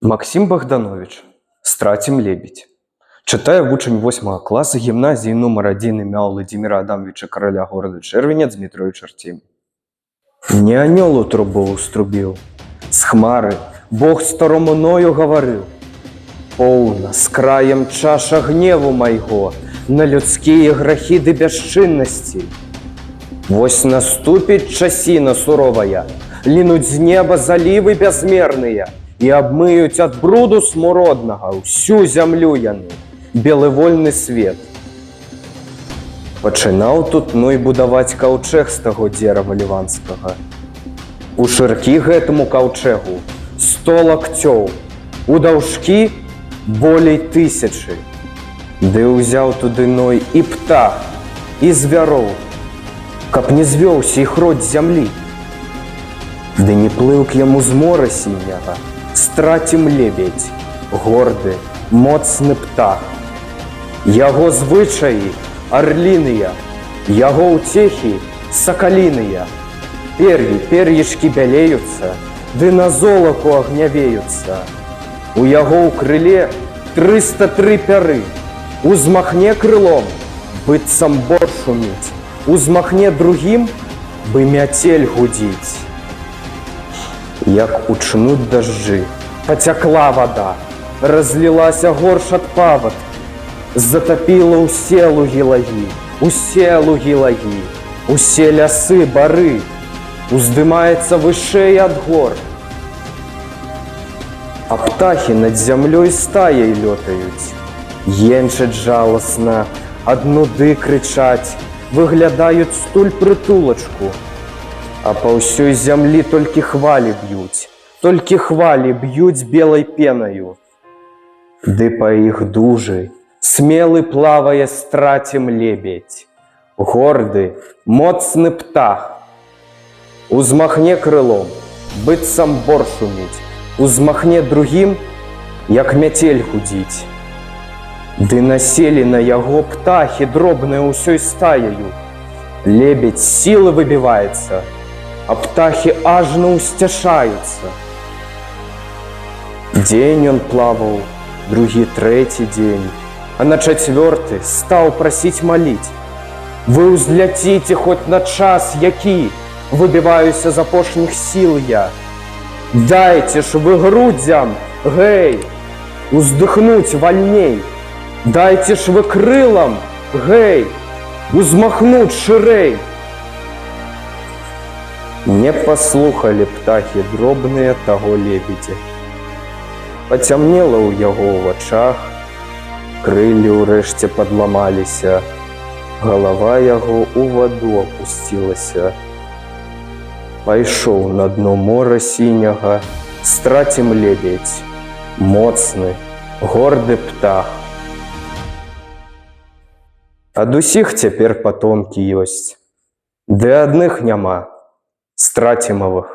Максим Богданович. Страцім лебедь. Читає вучень 8 класу гімназії номер 1 ім'я Володимира Адамовича Короля города Червенец Дмитрою Чертім. Не анёл у трубу уструбил, с хмары Бог сторомоною говорил. Полно, с краем чаша гневу майго на людские грахи ды бясчыннасці. Вось наступит часіна суровая, линуть з неба заливы бязмерныя и обмыють от бруду смуроднага всю зямлю яны, белы вольны свет. Пачынаў тут Ной будаваць каўчэг з таго дзерава ліванскага. У шыркі гэтаму каўчэгу 100 лакцёў, у даўжкі болей 1000. Ды ўзяў туды Ной і птах, і звяроў, каб не звёўся іх род з зямлі. Ды не плыў к яму з мора сіняга, страцім лебедь, горды, моцны птах. Яго звычаі орліныя, яго ўцехі сакаліныя. Пер'ішкі бялеюцца, ды на золаку агнявеюцца. У яго ў крыле 303 пяры, узмахне крылом, быццам бор шуміць, узмахне другім, бы мяцель гудзіць. Як учнуць дажджы, пацякла вада, разлілася горш ад павадка, затапіла ўсе лугі лагі, усе лугі лагі, усе лясы бары, уздымаецца вышэй ад гор. А птахі над зямлёй стаяй лётаюць, енчаць жаласна, ад нуды крычаць, выглядаюць стуль прытулачку. А па ўсёй зямлі толькі хвалі б'юць белай пенаю. Ды па іх дужы смелы плавае страцім лебедь, горды, моцны птах. Узмахне крылом, быццам бор шуміць, узмахне другім, як мяцель гудзіць. Ды населі на яго птахі дробныя ўсёй стаяю. Лебедь з сілы выбіваецца, а птахі ажно ўсцяшаюцца. Дзень ён плаваў, другі, трэці дзень, а на 4 стаў прасіць маліць. Вы ўзляціце хоць на час які, выбіваюся з апошніх сіл я. Дайце ж вы грудзям, гэй, уздыхнуць вальней. Дайце ж вы крылам, гэй, узмахнуць шырэй. Не паслухалі птахі дробныя таго лебедзя. Пацямнела ў яго ў вачах, крыллі ўрэшце падламаліся, галава яго ў ваду апусцілася. Пайшоў на дно мора сіняга страцім лебедь, моцны, горды птах. Ад усіх цяпер патомкі ёсць, ды адных няма страцімавых.